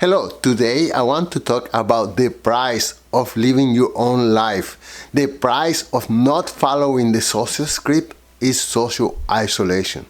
Hello, today I want to talk about the price of living your own life. The price of not following the social script is social isolation.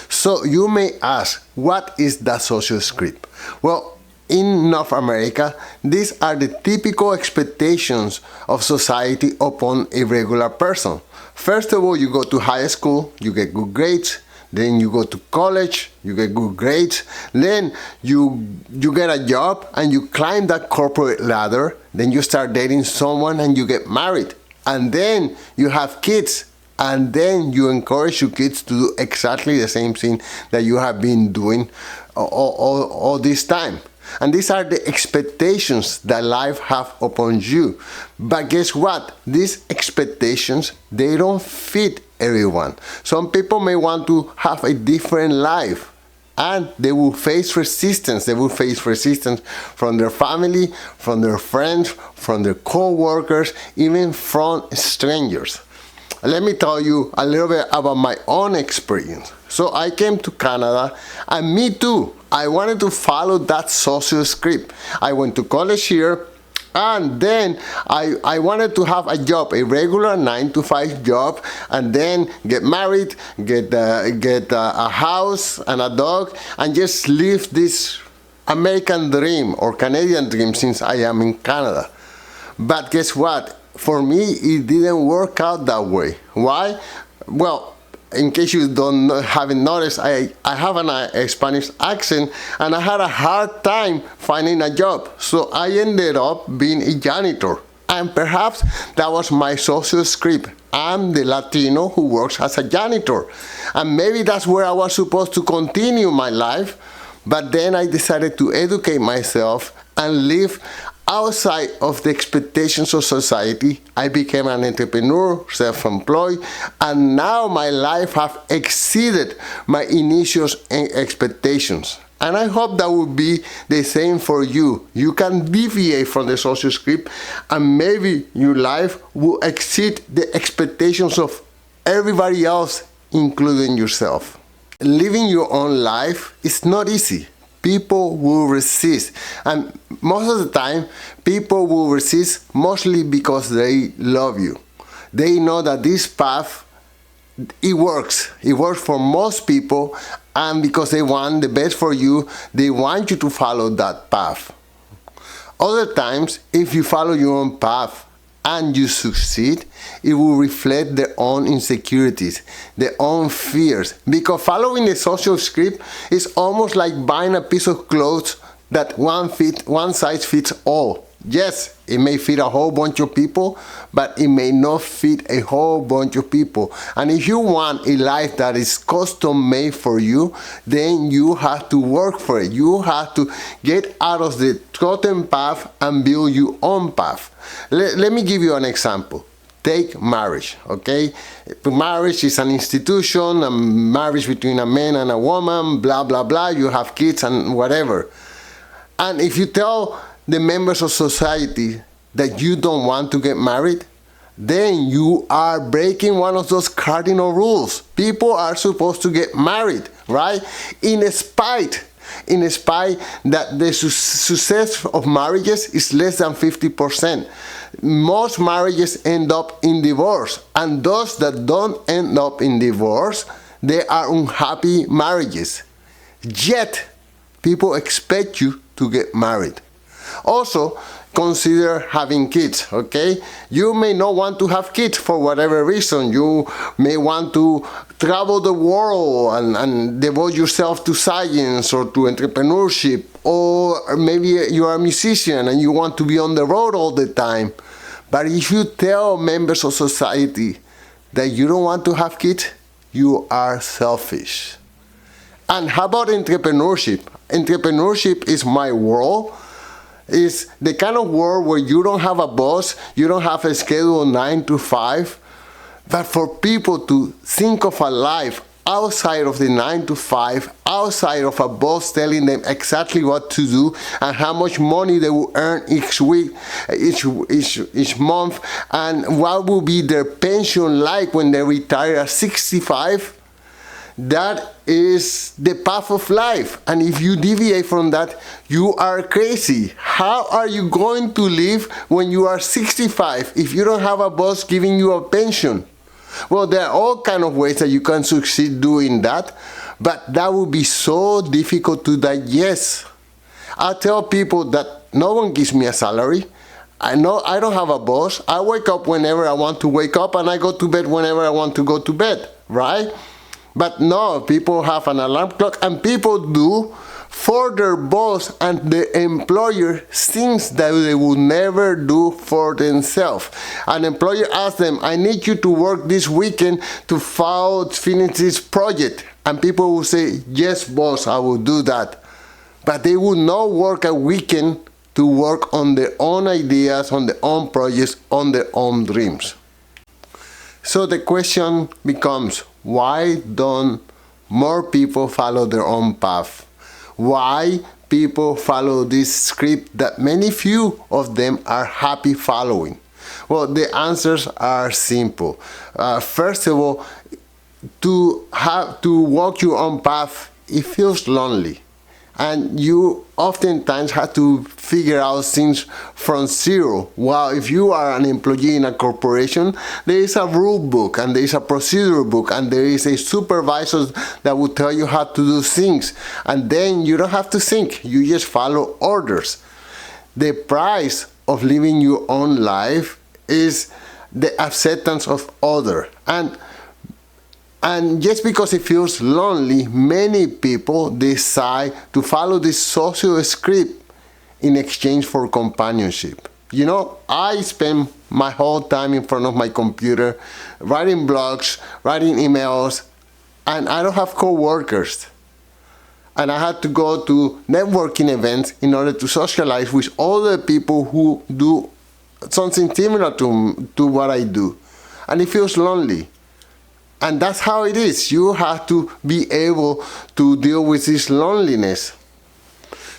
So you may ask, what is that social script? Well, in North America, these are the typical expectations of society upon a regular person. First of all, you go to high school, you get good grades. Then you go to college, you get good grades. Then you get a job and you climb that corporate ladder. Then you start dating someone and you get married. And then you have kids. And then you encourage your kids to do exactly the same thing that you have been doing all this time. And these are the expectations that life have upon you. But guess what? These expectations, they don't fit everyone. Some people may want to have a different life, and they will face resistance. They will face resistance from their family, from their friends, from their coworkers, even from strangers. Let me tell you a little bit about my own experience. So I came to Canada, and me too. I wanted to follow that social script. I went to college here, and then I wanted to have a job, a regular 9-to-5 job, and then get married, get a house and a dog, and just live this American dream or Canadian dream since I am in Canada. But guess what? For me, it didn't work out that way. Why? Well, in case you haven't noticed, I have a Spanish accent, and I had a hard time finding a job. So I ended up being a janitor. And perhaps that was my social script. I'm the Latino who works as a janitor. And maybe that's where I was supposed to continue my life. But then I decided to educate myself and live outside of the expectations of society. I became an entrepreneur, self-employed, and now my life has exceeded my initial expectations. And I hope that will be the same for you. You can deviate from the social script, and maybe your life will exceed the expectations of everybody else, including yourself. Living your own life is not easy. People will resist, and most of the time people will resist mostly because they love you. They know that this path, it works for most people, and because they want the best for you, they want you to follow that path. Other times, if you follow your own path and you succeed, it will reflect their own insecurities, their own fears. Because following the social script is almost like buying a piece of clothes that one size fits all. Yes, it may fit a whole bunch of people, but it may not fit a whole bunch of people. And if you want a life that is custom made for you, then you have to work for it. You have to get out of the trodden path and build your own path. Let me give you an example. Take marriage, okay? Marriage is an institution, a marriage between a man and a woman, blah, blah, blah. You have kids and whatever. And if you tell the members of society that you don't want to get married, then you are breaking one of those cardinal rules. People are supposed to get married, right? In spite that the success of marriages is less than 50%. Most marriages end up in divorce, and those that don't end up in divorce, they are unhappy marriages. Yet, people expect you to get married. Also, consider having kids, okay? You may not want to have kids for whatever reason. You may want to travel the world and devote yourself to science or to entrepreneurship, or maybe you are a musician and you want to be on the road all the time. But if you tell members of society that you don't want to have kids, you are selfish. And how about entrepreneurship? Entrepreneurship is my world. It's the kind of world where you don't have a boss, you don't have a schedule 9-to-5, but for people to think of a life outside of the 9-to-5, outside of a boss telling them exactly what to do and how much money they will earn each week, each month, and what will be their pension like when they retire at 65, That is the path of life. And if you deviate from that, you are crazy. How are you going to live when you are 65 if you don't have a boss giving you a pension? Well, there are all kinds of ways that you can succeed doing that, but that would be so difficult to digest. I tell people that no one gives me a salary. I know I don't have a boss. I wake up whenever I want to wake up, and I go to bed whenever I want to go to bed, right? But no, people have an alarm clock, and people do for their boss and the employer things that they would never do for themselves. An employer asks them, I need you to work this weekend to finish this project. And people will say, yes, boss, I will do that. But they will not work a weekend to work on their own ideas, on their own projects, on their own dreams. So the question becomes, why don't more people follow their own path? Why people follow this script that many few of them are happy following? Well, the answers are simple. First of all, to walk your own path, it feels lonely. And you oftentimes have to figure out things from zero. While if you are an employee in a corporation, there is a rule book and there is a procedure book and there is a supervisor that will tell you how to do things. And then you don't have to think, you just follow orders. The price of living your own life is the acceptance of others. And just because it feels lonely, many people decide to follow this social script in exchange for companionship. You know, I spend my whole time in front of my computer, writing blogs, writing emails, and I don't have coworkers. And I had to go to networking events in order to socialize with other people who do something similar to what I do. And it feels lonely. And that's how it is. You have to be able to deal with this loneliness.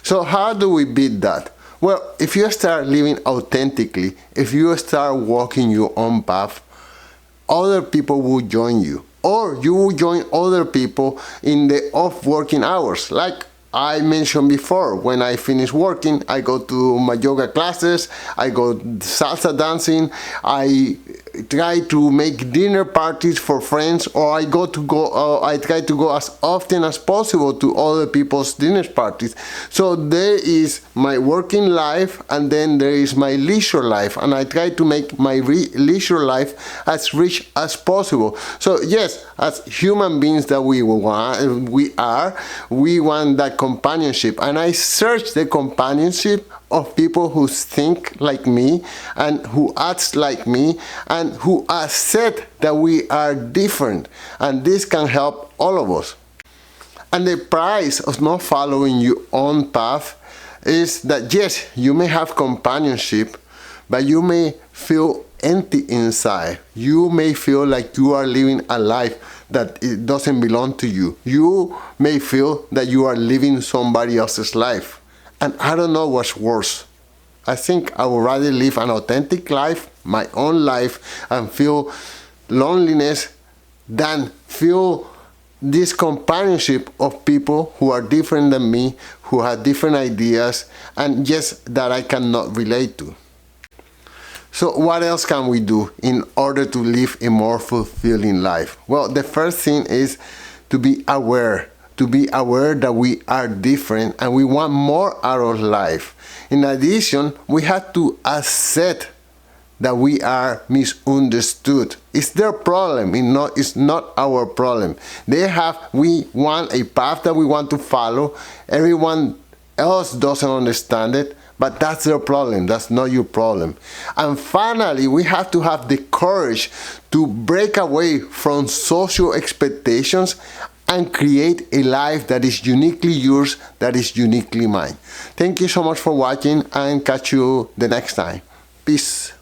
So how do we beat that? Well, if you start living authentically, if you start walking your own path, other people will join you. Or you will join other people in the off working hours. Like I mentioned before, when I finish working, I go to my yoga classes, I go salsa dancing, I try to make dinner parties for friends, or I try to go as often as possible to other people's dinner parties. So there is my working life, and then there is my leisure life, and I try to make my leisure life as rich as possible. So yes, as human beings that we want that companionship, and I search the companionship of people who think like me and who act like me and who accept that we are different, and this can help all of us. And the price of not following your own path is that yes, you may have companionship, but you may feel empty inside. You may feel like you are living a life that it doesn't belong to you. You may feel that you are living somebody else's life. And I don't know what's worse. I think I would rather live an authentic life, my own life, and feel loneliness than feel this companionship of people who are different than me, who have different ideas, and just that I cannot relate to. So what else can we do in order to live a more fulfilling life? Well, the first thing is to be aware that we are different and we want more out of life. In addition, we have to accept that we are misunderstood. It's their problem, it's not our problem. We want a path that we want to follow. Everyone else doesn't understand it, but that's their problem, that's not your problem. And finally, we have to have the courage to break away from social expectations and create a life that is uniquely yours, that is uniquely mine. Thank you so much for watching, and catch you the next time. Peace.